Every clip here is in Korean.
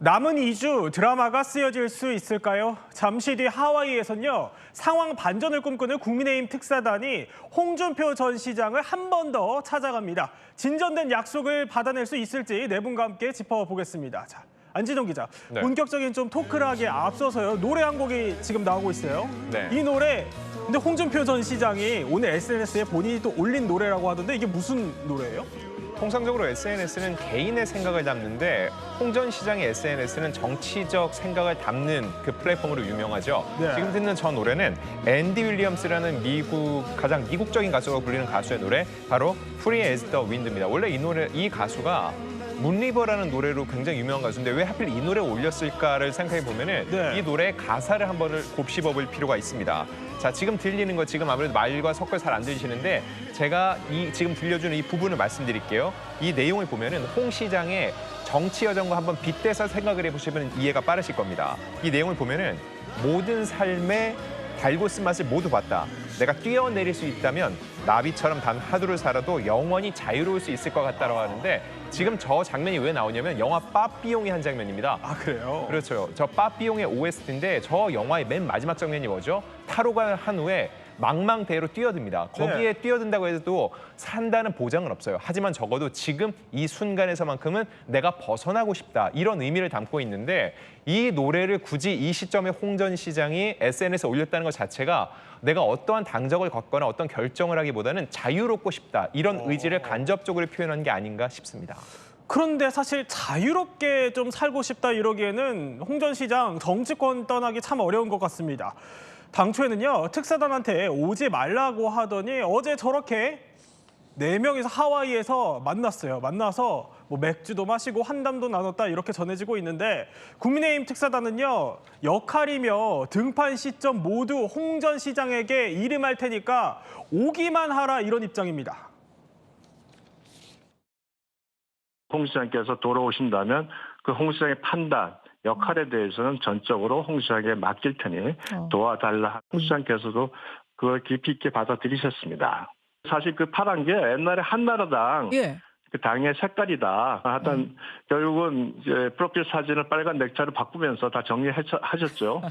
남은 2주 드라마가 쓰여질 수 있을까요? 잠시 뒤 하와이에선요. 상황 반전을 꿈꾸는 국민의힘 특사단이 홍준표 전 시장을 한 번 더 찾아갑니다. 진전된 약속을 받아낼 수 있을지 네 분과 함께 짚어보겠습니다. 자, 안진홍 기자, 네. 본격적인 좀 토크를 하기에 앞서서요. 노래 한 곡이 지금 나오고 있어요. 네. 이 노래, 근데 홍준표 전 시장이 오늘 SNS에 본인이 또 올린 노래라고 하던데 이게 무슨 노래예요? 통상적으로 SNS는 개인의 생각을 담는데 홍 전 시장의 SNS는 정치적 생각을 담는 그 플랫폼으로 유명하죠. 네. 지금 듣는 저 노래는 앤디 윌리엄스라는 가장 미국적인 가수로 불리는 가수의 노래, 바로 Free as the Wind입니다. 원래 이 가수가 문리버라는 노래로 굉장히 유명한 가수인데 왜 하필 이 노래를 올렸을까를 생각해 보면은 네. 이 노래의 가사를 한 번을 곱씹어 볼 필요가 있습니다. 자, 지금 들리는 거 지금 아무래도 말과 섞여 잘 안 들리시는데 제가 지금 들려주는 이 부분을 말씀드릴게요. 이 내용을 보면은 홍 시장의 정치 여정과 한번 빗대서 생각을 해보시면 이해가 빠르실 겁니다. 이 내용을 보면은 모든 삶의 달고 쓴맛을 모두 봤다. 내가 뛰어내릴 수 있다면 나비처럼 단 하루를 살아도 영원히 자유로울 수 있을 것 같다라고 하는데 지금 저 장면이 왜 나오냐면 영화 빠삐용의 한 장면입니다. 아, 그래요? 그렇죠. 저 빠삐용의 OST인데 저 영화의 맨 마지막 장면이 뭐죠? 타로가 한 후에 망망대해로 뛰어듭니다. 거기에 뛰어든다고 해도 산다는 보장은 없어요. 하지만 적어도 지금 이 순간에서만큼은 내가 벗어나고 싶다. 이런 의미를 담고 있는데 이 노래를 굳이 이 시점에 홍 전 시장이 SNS에 올렸다는 것 자체가 내가 어떠한 당적을 걷거나 어떤 결정을 하기보다는 자유롭고 싶다. 이런 의지를 간접적으로 표현한 게 아닌가 싶습니다. 그런데 사실 자유롭게 좀 살고 싶다 이러기에는 홍 전 시장 정치권 떠나기 참 어려운 것 같습니다. 당초에는요, 특사단한테 오지 말라고 하더니 어제 저렇게 4명이서 하와이에서 만났어요. 만나서 뭐 맥주도 마시고 한담도 나눴다 이렇게 전해지고 있는데 국민의힘 특사단은요, 역할이며 등판 시점 모두 홍 전 시장에게 이름할 테니까 오기만 하라 이런 입장입니다. 홍 시장께서 돌아오신다면 그 홍 시장의 판단, 역할에 대해서는 전적으로 홍 시장에게 맡길 테니 도와달라. 홍 시장께서도 그걸 깊이 있게 받아들이셨습니다. 사실 그 파란 게 옛날에 한나라당 그 당의 색깔이다. 하여튼 결국은 이제 프로필 사진을 빨간 넥타이로 바꾸면서 다 정리하셨죠.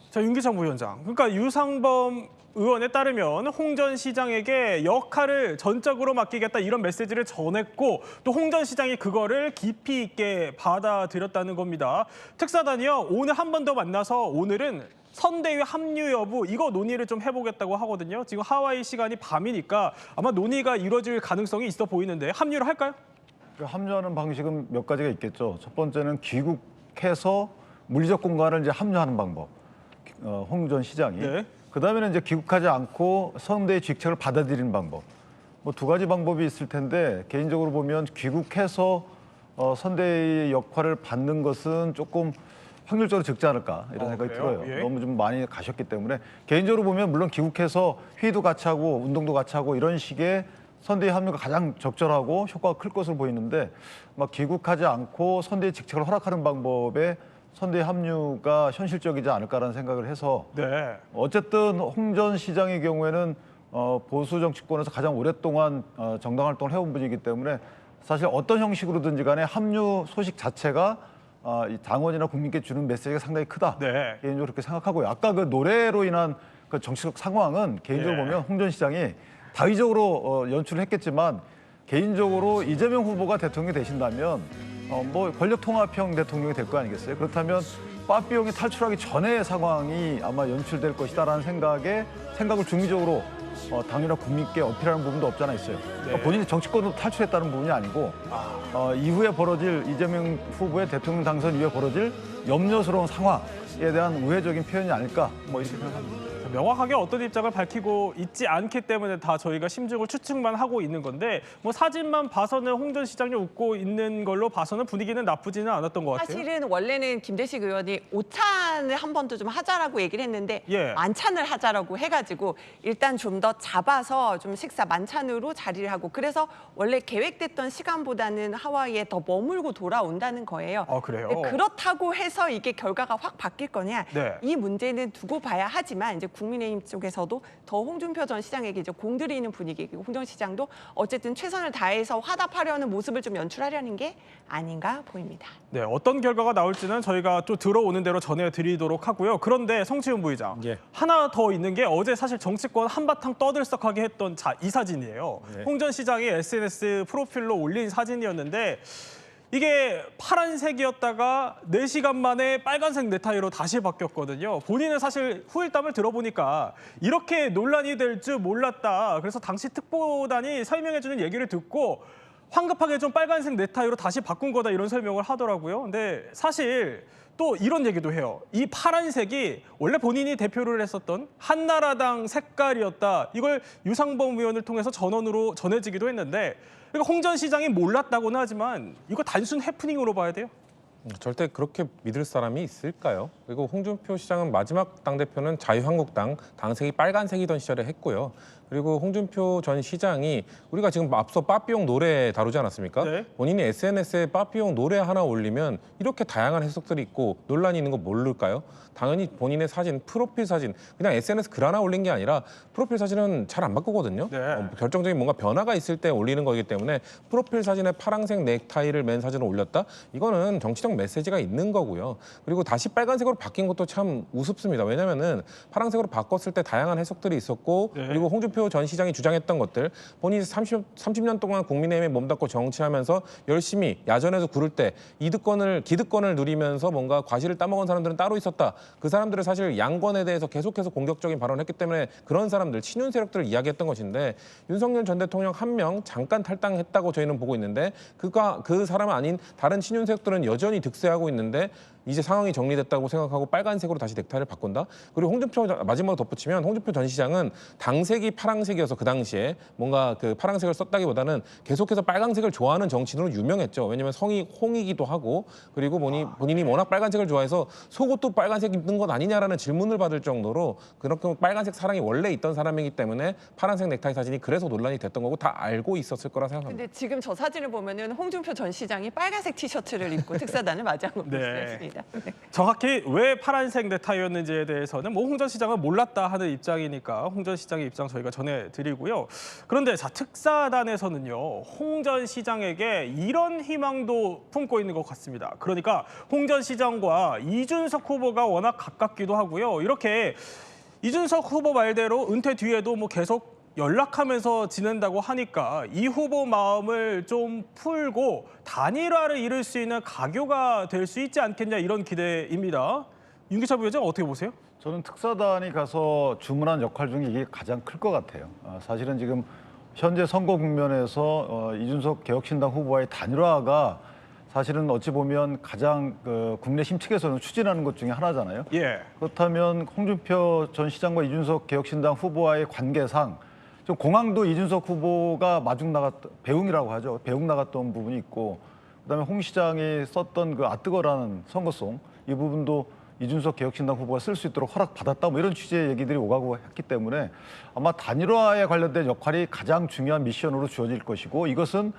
자, 윤기정 부위원장. 그러니까 유상범 의원에 따르면 홍 전 시장에게 역할을 전적으로 맡기겠다 이런 메시지를 전했고 또 홍 전 시장이 그거를 깊이 있게 받아들였다는 겁니다. 특사단이요, 오늘 한 번 더 만나서 오늘은 선대위 합류 여부 이거 논의를 좀 해보겠다고 하거든요. 지금 하와이 시간이 밤이니까 아마 논의가 이루어질 가능성이 있어 보이는데 합류를 할까요? 합류하는 방식은 몇 가지가 있겠죠. 첫 번째는 귀국해서 물리적 공간을 이제 합류하는 방법. 홍 전 시장이. 네. 그다음에는 이제 귀국하지 않고 선대의 직책을 받아들이는 방법. 뭐 2가지 방법이 있을 텐데 개인적으로 보면 귀국해서 선대의 역할을 받는 것은 조금 확률적으로 적지 않을까 이런 생각이 그래요? 들어요. 예. 너무 좀 많이 가셨기 때문에 개인적으로 보면 물론 귀국해서 회의도 같이 하고 운동도 같이 하고 이런 식의 선대위 합류가 가장 적절하고 효과가 클 것으로 보이는데 막 귀국하지 않고 선대위 직책을 허락하는 방법에 선대위 합류가 현실적이지 않을까라는 생각을 해서 네. 어쨌든 홍 전 시장의 경우에는 보수 정치권에서 가장 오랫동안 정당 활동을 해온 분이기 때문에 사실 어떤 형식으로든지 간에 합류 소식 자체가 이 당원이나 국민께 주는 메시지가 상당히 크다. 네. 개인적으로 그렇게 생각하고요. 아까 그 노래로 인한 그 정치적 상황은 개인적으로 예. 보면 홍 전 시장이 다의적으로 연출을 했겠지만 개인적으로 이재명 후보가 대통령이 되신다면 뭐 권력통합형 대통령이 될 거 아니겠어요? 그렇다면 빠삐용이 탈출하기 전의 상황이 아마 연출될 것이다라는 생각을 중의적으로 당연히 국민께 어필하는 부분도 없지 않아 있어요. 그러니까 본인이 정치권으로 탈출했다는 부분이 아니고 이후에 벌어질 이재명 후보의 대통령 당선 이후에 벌어질 염려스러운 상황에 대한 우회적인 표현이 아닐까 뭐 이렇게 생각합니다. 명확하게 어떤 입장을 밝히고 있지 않기 때문에 다 저희가 심증을 추측만 하고 있는 건데 뭐 사진만 봐서는 홍 전 시장이 웃고 있는 걸로 봐서는 분위기는 나쁘지는 않았던 것 같아요. 사실은 원래는 김대식 의원이 오찬을 한 번 더 좀 하자라고 얘기를 했는데 예. 만찬을 하자라고 해가지고 일단 좀 더 잡아서 좀 식사 만찬으로 자리를 하고 그래서 원래 계획됐던 시간보다는 하와이에 더 머물고 돌아온다는 거예요. 아, 그래요? 그렇다고 해서 이게 결과가 확 바뀔 거냐? 네. 이 문제는 두고 봐야 하지만 이제 국민의힘 쪽에서도 더 홍준표 전 시장에게 이제 공들이는 분위기고 홍 전 시장도 어쨌든 최선을 다해서 화답하려는 모습을 좀 연출하려는 게 아닌가 보입니다. 네, 어떤 결과가 나올지는 저희가 또 들어오는 대로 전해드리도록 하고요. 그런데 성치훈 부의장, 예. 하나 더 있는 게 어제 사실 정치권 한바탕 떠들썩하게 했던 이 사진이에요. 네. 홍 전 시장이 SNS 프로필로 올린 사진이었는데 이게 파란색이었다가 4시간 만에 빨간색 넥타이로 다시 바뀌었거든요. 본인은 사실 후일담을 들어보니까 이렇게 논란이 될 줄 몰랐다. 그래서 당시 특보단이 설명해주는 얘기를 듣고 황급하게 좀 빨간색 넥타이로 다시 바꾼 거다 이런 설명을 하더라고요. 근데 사실 또 이런 얘기도 해요. 이 파란색이 원래 본인이 대표를 했었던 한나라당 색깔이었다. 이걸 유상범 의원을 통해서 전원으로 전해지기도 했는데 그러니까 홍 전 시장이 몰랐다고는 하지만 이거 단순 해프닝으로 봐야 돼요. 절대 그렇게 믿을 사람이 있을까요? 그리고 홍준표 시장은 마지막 당대표는 자유한국당 당색이 빨간색이던 시절에 했고요. 그리고 홍준표 전 시장이 우리가 지금 앞서 빠삐용 노래 다루지 않았습니까? 네. 본인이 SNS에 빠삐용 노래 하나 올리면 이렇게 다양한 해석들이 있고 논란이 있는 거 모를까요? 당연히 본인의 사진, 프로필 사진, 그냥 SNS 글 하나 올린 게 아니라 프로필 사진은 잘 안 바꾸거든요. 네. 결정적인 뭔가 변화가 있을 때 올리는 거기 때문에 프로필 사진에 파란색 넥타이를 맨 사진을 올렸다? 이거는 정치적 메시지가 있는 거고요. 그리고 다시 빨간색으로 바뀐 것도 참 우습습니다. 왜냐면은 파란색으로 바꿨을 때 다양한 해석들이 있었고 네. 그리고 홍준표 전 시장이 주장했던 것들 본인이 30년 동안 국민의힘에 몸담고 정치하면서 열심히 야전에서 구를 때 기득권을 누리면서 뭔가 과실을 따먹은 사람들은 따로 있었다. 그 사람들은 사실 양권에 대해서 계속해서 공격적인 발언을 했기 때문에 그런 사람들, 친윤 세력들을 이야기했던 것인데 윤석열 전 대통령 한 명 잠깐 탈당했다고 저희는 보고 있는데 그 사람 아닌 다른 친윤 세력들은 여전히 득세하고 있는데 이제 상황이 정리됐다고 생각하고 빨간색으로 다시 넥타이를 바꾼다. 그리고 마지막으로 덧붙이면 홍준표 전 시장은 당색이 파란색이어서 그 당시에 뭔가 그 파란색을 썼다기보다는 계속해서 빨간색을 좋아하는 정치인으로 유명했죠. 왜냐하면 성이 홍이기도 하고 그리고 본인이 워낙 빨간색을 좋아해서 속옷도 빨간색 입는 것 아니냐라는 질문을 받을 정도로 그렇게 빨간색 사랑이 원래 있던 사람이기 때문에 파란색 넥타이 사진이 그래서 논란이 됐던 거고 다 알고 있었을 거라 생각합니다. 근데 지금 저 사진을 보면은 홍준표 전 시장이 빨간색 티셔츠를 입고 특사단을 맞이한 거 보시겠습니다. 네. 정확히 왜 파란색 넥타이였는지에 대해서는 뭐 홍 전 시장은 몰랐다 하는 입장이니까 홍 전 시장의 입장 저희가 전해드리고요. 그런데 자 특사단에서는요. 홍 전 시장에게 이런 희망도 품고 있는 것 같습니다. 그러니까 홍 전 시장과 이준석 후보가 워낙 가깝기도 하고요. 이렇게 이준석 후보 말대로 은퇴 뒤에도 뭐 계속 연락하면서 지낸다고 하니까 이 후보 마음을 좀 풀고 단일화를 이룰 수 있는 가교가 될 수 있지 않겠냐 이런 기대입니다. 윤기철 부회장 어떻게 보세요? 저는 특사단이 가서 주문한 역할 중에 이게 가장 클 것 같아요. 사실은 지금 현재 선거 국면에서 이준석 개혁신당 후보와의 단일화가 사실은 어찌 보면 가장 국내 심측에서는 추진하는 것 중에 하나잖아요. 예. 그렇다면 홍준표 전 시장과 이준석 개혁신당 후보와의 관계상 좀 공항도 이준석 후보가 배웅이라고 하죠. 배웅 나갔던 부분이 있고 그다음에 홍 시장이 썼던 그 아뜨거라는 선거송 이 부분도 이준석 개혁신당 후보가 쓸 수 있도록 허락받았다 뭐 이런 취지의 얘기들이 오가고 했기 때문에 아마 단일화에 관련된 역할이 가장 중요한 미션으로 주어질 것이고 이것은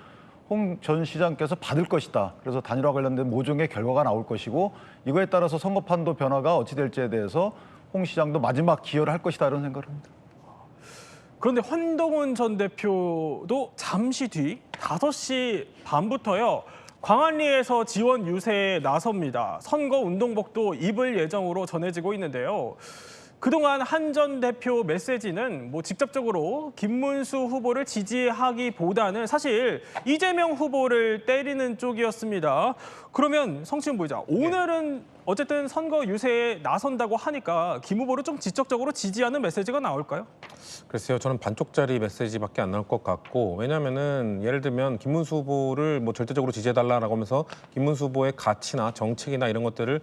홍 전 시장께서 받을 것이다. 그래서 단일화 관련된 모종의 결과가 나올 것이고 이거에 따라서 선거판도 변화가 어찌 될지에 대해서 홍 시장도 마지막 기여를 할 것이다 이런 생각을 합니다. 그런데 한동훈 전 대표도 잠시 뒤 5시 반부터요. 광안리에서 지원 유세에 나섭니다. 선거 운동복도 입을 예정으로 전해지고 있는데요. 그동안 한 전 대표 메시지는 뭐 직접적으로 김문수 후보를 지지하기보다는 사실 이재명 후보를 때리는 쪽이었습니다. 그러면 성치훈 부회장, 오늘은 어쨌든 선거 유세에 나선다고 하니까 김 후보를 좀 지적적으로 지지하는 메시지가 나올까요? 글쎄요, 저는 반쪽짜리 메시지밖에 안 나올 것 같고 왜냐하면은 예를 들면 김문수 후보를 뭐 절대적으로 지지해달라고 하면서 김문수 후보의 가치나 정책이나 이런 것들을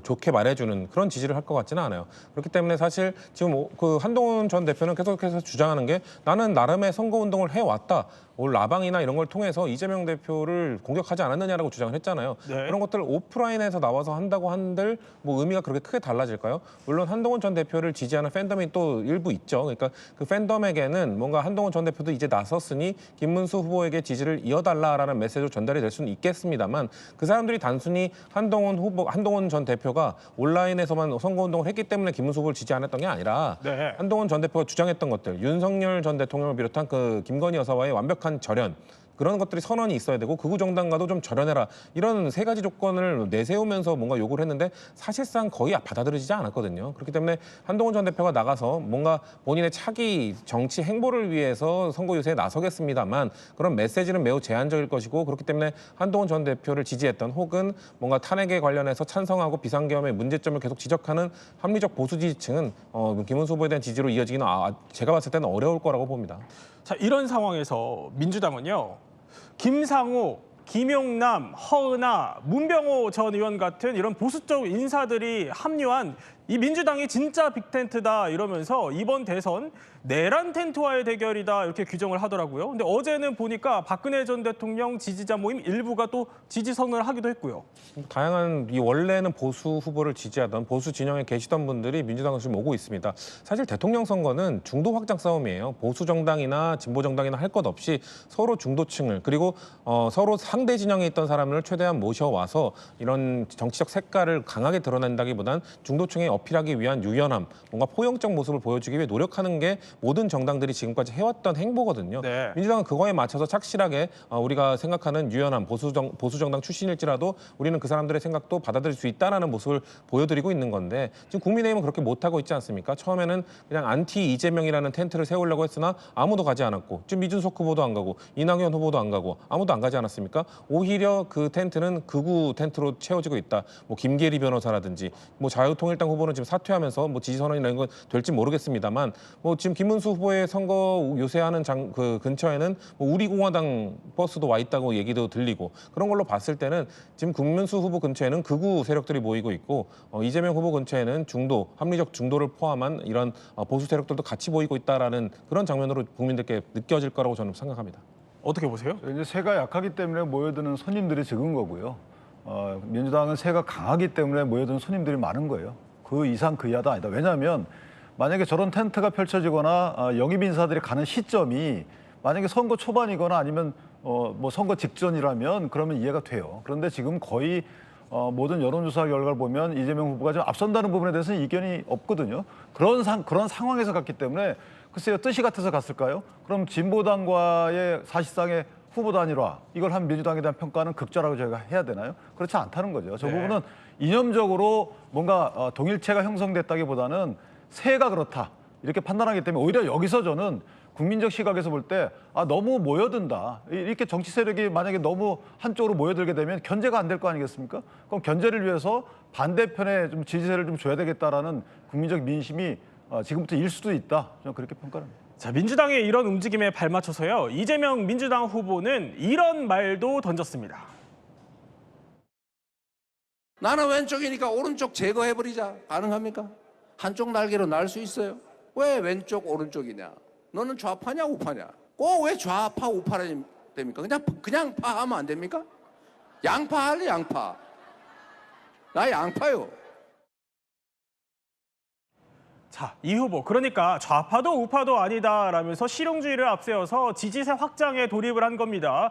좋게 말해주는 그런 지지를 할 것 같지는 않아요. 그렇기 때문에 사실 지금 그 한동훈 전 대표는 계속해서 주장하는 게 나는 나름의 선거운동을 해왔다. 올 라방이나 이런 걸 통해서 이재명 대표를 공격하지 않았느냐라고 주장을 했잖아요. 네. 그런 것들 오프라인에서 나와서 한다고 한들 뭐 의미가 그렇게 크게 달라질까요? 물론 한동훈 전 대표를 지지하는 팬덤이 또 일부 있죠. 그러니까 그 팬덤에게는 뭔가 한동훈 전 대표도 이제 나섰으니 김문수 후보에게 지지를 이어달라라는 메시지로 전달이 될 수는 있겠습니다만 그 사람들이 단순히 한동훈 전 대표가 온라인에서만 선거운동을 했기 때문에 김문수 후보를 지지 안 했던 게 아니라 네. 한동훈 전 대표가 주장했던 것들, 윤석열 전 대통령을 비롯한 그 김건희 여사와의 완벽한 절연, 그런 것들이 선언이 있어야 되고 극우 정당과도 좀 절연해라, 이런 세 가지 조건을 내세우면서 뭔가 요구를 했는데 사실상 거의 받아들여지지 않았거든요. 그렇기 때문에 한동훈 전 대표가 나가서 뭔가 본인의 차기 정치 행보를 위해서 선거 유세에 나서겠습니다만 그런 메시지는 매우 제한적일 것이고, 그렇기 때문에 한동훈 전 대표를 지지했던 혹은 뭔가 탄핵에 관련해서 찬성하고 비상계엄의 문제점을 계속 지적하는 합리적 보수 지지층은 김문수 후보에 대한 지지로 이어지기는 제가 봤을 때는 어려울 거라고 봅니다. 자, 이런 상황에서 민주당은요. 김상우, 김용남, 허은하, 문병호 전 의원 같은 이런 보수 쪽 인사들이 합류한 이 민주당이 진짜 빅텐트다 이러면서 이번 대선 내란 텐트와의 대결이다 이렇게 규정을 하더라고요. 근데 어제는 보니까 박근혜 전 대통령 지지자 모임 일부가 또 지지 선언을 하기도 했고요. 다양한 원래는 보수 후보를 지지하던 보수 진영에 계시던 분들이 민주당으로 지금 오고 있습니다. 사실 대통령 선거는 중도 확장 싸움이에요. 보수 정당이나 진보 정당이나 할 것 없이 서로 중도층을, 그리고 서로 상대 진영에 있던 사람을 최대한 모셔와서 이런 정치적 색깔을 강하게 드러낸다기보단 중도층에 어필하기 위한 유연함, 뭔가 포용적 모습을 보여주기 위해 노력하는 게 모든 정당들이 지금까지 해왔던 행보거든요. 네. 민주당은 그거에 맞춰서 착실하게 우리가 생각하는 유연한 보수 정당 출신일지라도 우리는 그 사람들의 생각도 받아들일 수 있다는 모습을 보여드리고 있는 건데, 지금 국민의힘은 그렇게 못하고 있지 않습니까? 처음에는 그냥 안티 이재명이라는 텐트를 세우려고 했으나 아무도 가지 않았고, 지금 이준석 후보도 안 가고 이낙연 후보도 안 가고 아무도 안 가지 않았습니까? 오히려 그 텐트는 극우 텐트로 채워지고 있다. 뭐 김계리 변호사라든지 뭐 자유통일당 후보는 지금 사퇴하면서 뭐 지지 선언이나 이런 건 될지 모르겠습니다만, 뭐 지금 김문수 후보의 선거 요새하는 그 근처에는 뭐 우리공화당 버스도 와 있다고 얘기도 들리고, 그런 걸로 봤을 때는 지금 김문수 후보 근처에는 극우 세력들이 모이고 있고 이재명 후보 근처에는 중도, 합리적 중도를 포함한 이런 보수 세력들도 같이 보이고 있다라는 그런 장면으로 국민들께 느껴질 거라고 저는 생각합니다. 어떻게 보세요? 이제 세가 약하기 때문에 모여드는 손님들이 적은 거고요. 민주당은 세가 강하기 때문에 모여드는 손님들이 많은 거예요. 그 이상 그 이하도 아니다. 왜냐하면 만약에 저런 텐트가 펼쳐지거나 영입 인사들이 가는 시점이 만약에 선거 초반이거나 아니면 뭐 선거 직전이라면 그러면 이해가 돼요. 그런데 지금 거의 모든 여론조사 결과를 보면 이재명 후보가 좀 앞선다는 부분에 대해서는 이견이 없거든요. 그런 상황에서 갔기 때문에 글쎄요, 뜻이 같아서 갔을까요? 그럼 진보당과의 사실상의 후보 단일화, 이걸 한 민주당에 대한 평가는 극저라고 저희가 해야 되나요? 그렇지 않다는 거죠. 저 네. 부분은 이념적으로 뭔가 동일체가 형성됐다기보다는 세가 그렇다 이렇게 판단하기 때문에 오히려 여기서 저는 국민적 시각에서 볼 때 너무 모여든다. 이렇게 정치 세력이 만약에 너무 한쪽으로 모여들게 되면 견제가 안 될 거 아니겠습니까? 그럼 견제를 위해서 반대편에 좀 지지세를 좀 줘야 되겠다라는 국민적 민심이 지금부터 일 수도 있다. 저는 그렇게 평가합니다. 자, 민주당의 이런 움직임에 발맞춰서요. 이재명 민주당 후보는 이런 말도 던졌습니다. 나는 왼쪽이니까 오른쪽 제거해버리자. 가능합니까? 한쪽 날개로 날 수 있어요. 왜 왼쪽 오른쪽이냐? 너는 좌파냐 우파냐? 꼭 왜 좌파 우파라 됩니까? 그냥 파하면 안 됩니까? 양파 할래 양파. 나 양파요. 자, 이 후보 그러니까 좌파도 우파도 아니다라면서 실용주의를 앞세워서 지지세 확장에 돌입을 한 겁니다.